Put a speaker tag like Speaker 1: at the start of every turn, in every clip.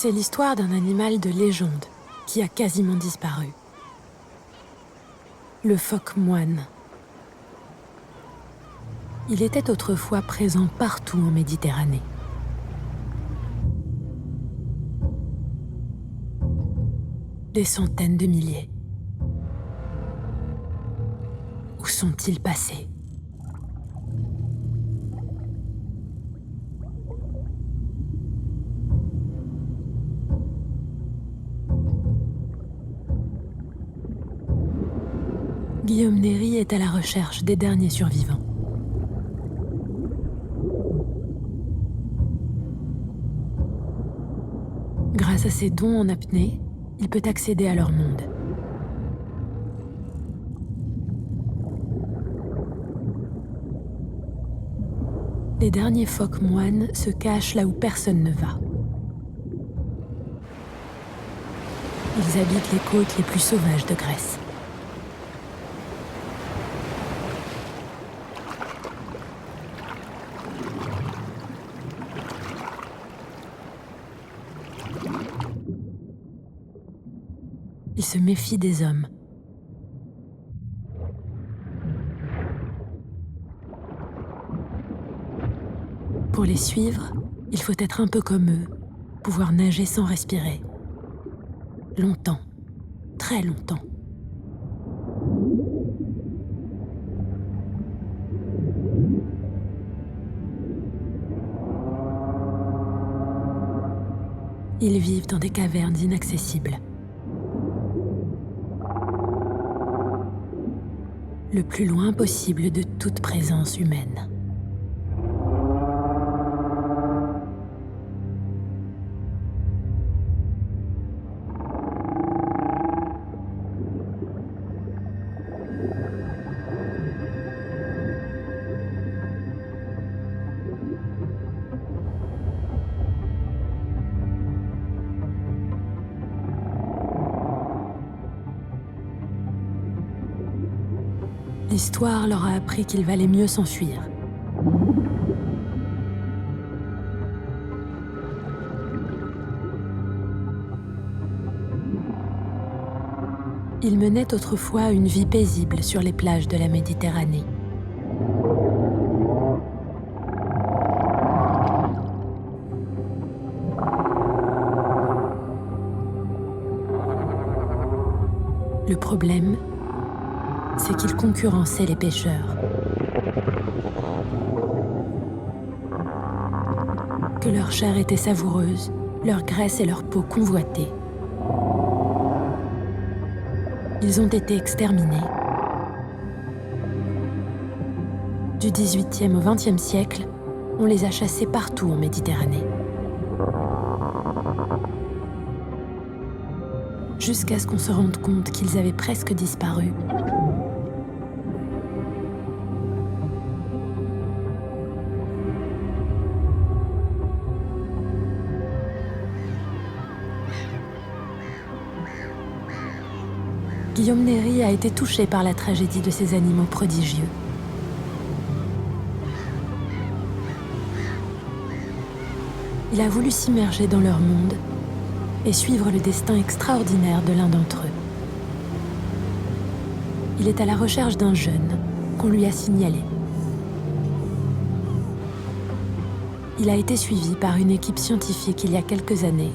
Speaker 1: C'est l'histoire d'un animal de légende qui a quasiment disparu. Le phoque moine. Il était autrefois présent partout en Méditerranée. Des centaines de milliers. Où sont-ils passés ? Guillaume Néry est à la recherche des derniers survivants. Grâce à ses dons en apnée, il peut accéder à leur monde. Les derniers phoques moines se cachent là où personne ne va. Ils habitent les côtes les plus sauvages de Grèce. Ils se méfient des hommes. Pour les suivre, il faut être un peu comme eux, pouvoir nager sans respirer. Longtemps, très longtemps. Ils vivent dans des cavernes inaccessibles. Le plus loin possible de toute présence humaine. L'histoire leur a appris qu'il valait mieux s'enfuir. Ils menaient autrefois une vie paisible sur les plages de la Méditerranée. Le problème, c'est qu'ils concurrençaient les pêcheurs. Que leur chair était savoureuse, leur graisse et leur peau convoitées. Ils ont été exterminés. Du XVIIIe au XXe siècle, on les a chassés partout en Méditerranée. Jusqu'à ce qu'on se rende compte qu'ils avaient presque disparu. Guillaume Néry a été touché par la tragédie de ces animaux prodigieux. Il a voulu s'immerger dans leur monde et suivre le destin extraordinaire de l'un d'entre eux. Il est à la recherche d'un jeune qu'on lui a signalé. Il a été suivi par une équipe scientifique il y a quelques années.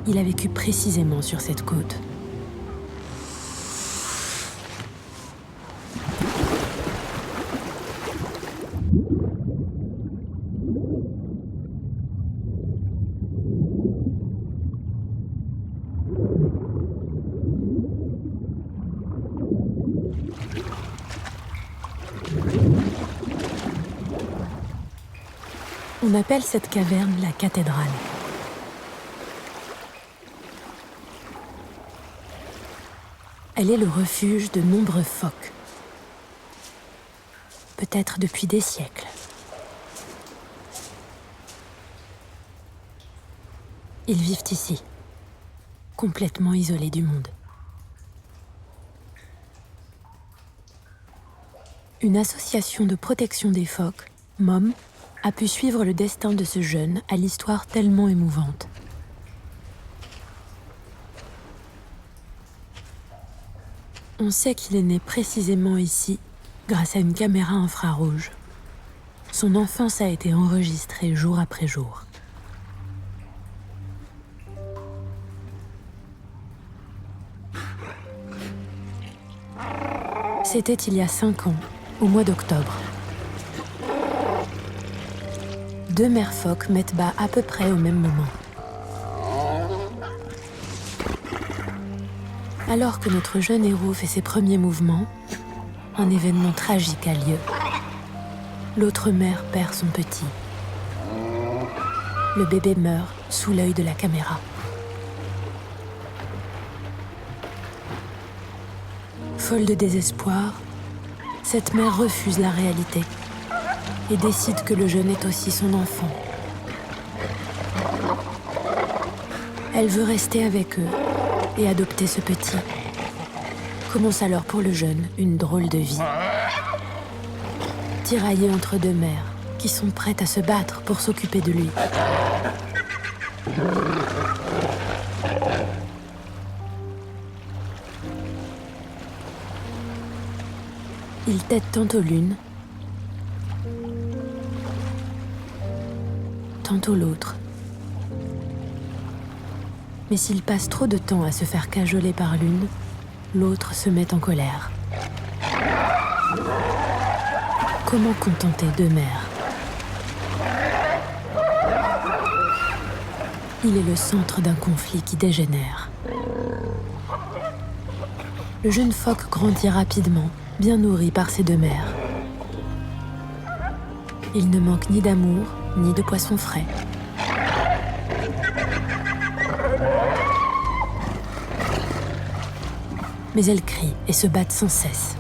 Speaker 1: Il a vécu précisément sur cette côte. On appelle cette caverne la cathédrale. Elle est le refuge de nombreux phoques. Peut-être depuis des siècles. Ils vivent ici, complètement isolés du monde. Une association de protection des phoques, MOM, a pu suivre le destin de ce jeune à l'histoire tellement émouvante. On sait qu'il est né précisément ici, grâce à une caméra infrarouge. Son enfance a été enregistrée jour après jour. C'était il y a 5 ans, au mois d'octobre. 2 mères phoques mettent bas à peu près au même moment. Alors que notre jeune héros fait ses premiers mouvements, un événement tragique a lieu. L'autre mère perd son petit. Le bébé meurt sous l'œil de la caméra. Folle de désespoir, cette mère refuse la réalité et décide que le jeune est aussi son enfant. Elle veut rester avec eux et adopter ce petit. Commence alors pour le jeune une drôle de vie. Tiraillé entre 2 mères qui sont prêtes à se battre pour s'occuper de lui. Il tète tantôt l'une, tantôt l'autre. Mais s'il passe trop de temps à se faire cajoler par l'une, l'autre se met en colère. Comment contenter 2 mères? Il est le centre d'un conflit qui dégénère. Le jeune phoque grandit rapidement, bien nourri par ses 2 mères. Il ne manque ni d'amour, ni de poissons frais. Mais elles crient et se battent sans cesse.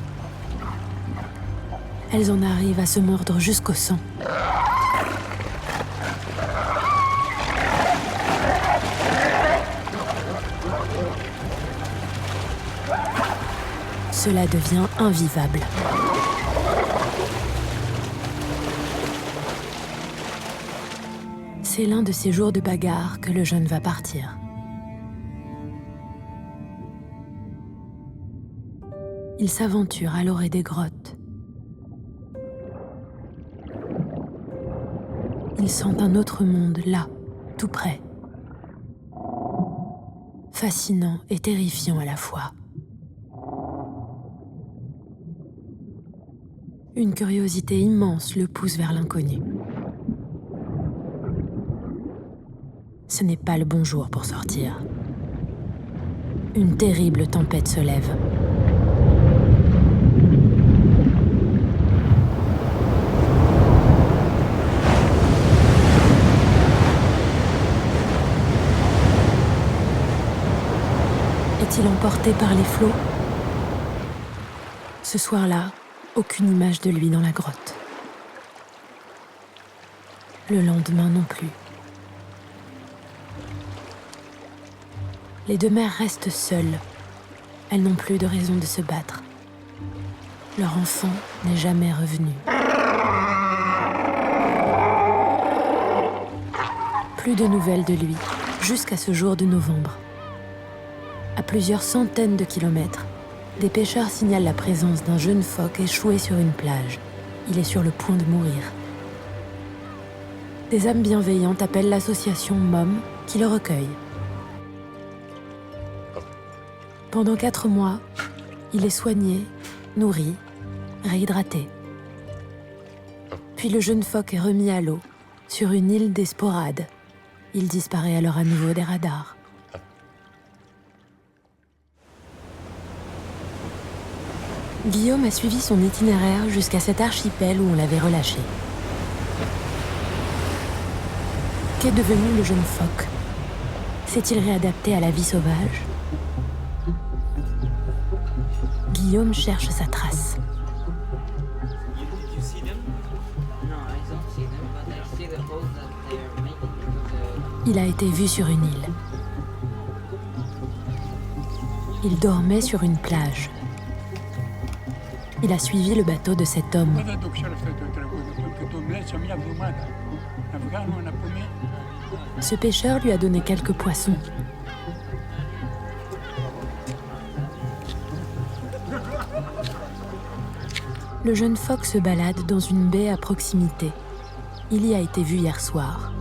Speaker 1: Elles en arrivent à se mordre jusqu'au sang. Cela devient invivable. C'est l'un de ces jours de bagarre que le jeune va partir. Il s'aventure à l'orée des grottes. Il sent un autre monde là, tout près. Fascinant et terrifiant à la fois. Une curiosité immense le pousse vers l'inconnu. Ce n'est pas le bon jour pour sortir. Une terrible tempête se lève. Est-il emporté par les flots? Ce soir-là, aucune image de lui dans la grotte. Le lendemain non plus. Les 2 mères restent seules. Elles n'ont plus de raison de se battre. Leur enfant n'est jamais revenu. Plus de nouvelles de lui, jusqu'à ce jour de novembre. À plusieurs centaines de kilomètres, des pêcheurs signalent la présence d'un jeune phoque échoué sur une plage. Il est sur le point de mourir. Des âmes bienveillantes appellent l'association MOM qui le recueille. Pendant 4 mois, il est soigné, nourri, réhydraté. Puis le jeune phoque est remis à l'eau, sur une île des Sporades. Il disparaît alors à nouveau des radars. Guillaume a suivi son itinéraire jusqu'à cet archipel où on l'avait relâché. Qu'est devenu le jeune phoque? S'est-il réadapté à la vie sauvage? Guillaume cherche sa trace. Il a été vu sur une île. Il dormait sur une plage. Il a suivi le bateau de cet homme. Ce pêcheur lui a donné quelques poissons. le jeune phoque se balade dans une baie à proximité. Il y a été vu hier soir.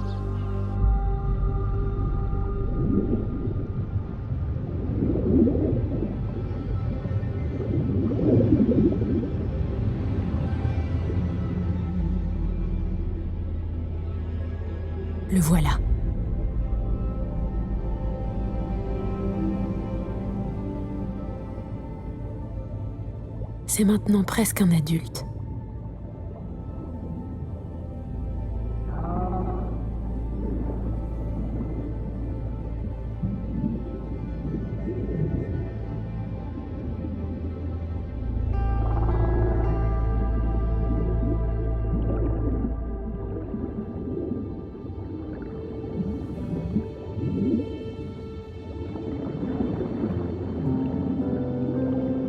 Speaker 1: Le voilà. C'est maintenant presque un adulte.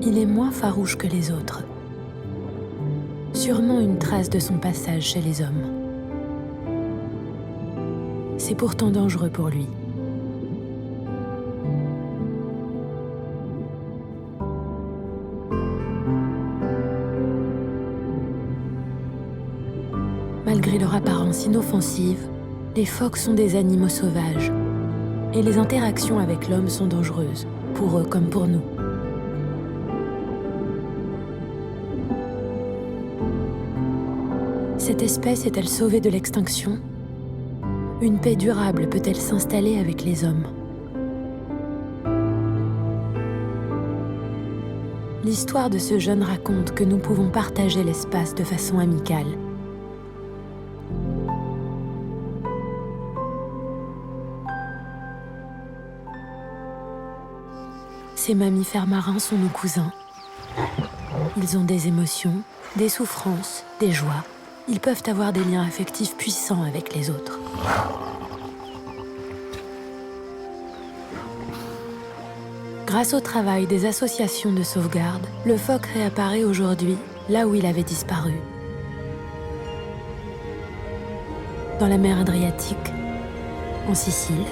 Speaker 1: Il est moins farouche que les autres. Sûrement une trace de son passage chez les hommes. C'est pourtant dangereux pour lui. Malgré leur apparence inoffensive, les phoques sont des animaux sauvages. Et les interactions avec l'homme sont dangereuses, pour eux comme pour nous. Cette espèce est-elle sauvée de l'extinction? Une paix durable peut-elle s'installer avec les hommes? L'histoire de ce jeune raconte que nous pouvons partager l'espace de façon amicale. Ces mammifères marins sont nos cousins. Ils ont des émotions, des souffrances, des joies. Ils peuvent avoir des liens affectifs puissants avec les autres. Grâce au travail des associations de sauvegarde, le phoque réapparaît aujourd'hui là où il avait disparu. Dans la mer Adriatique, en Sicile,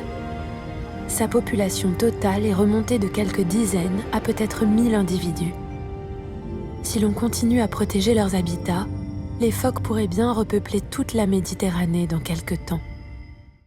Speaker 1: sa population totale est remontée de quelques dizaines à peut-être 1000 individus. Si l'on continue à protéger leurs habitats, les phoques pourraient bien repeupler toute la Méditerranée dans quelque temps.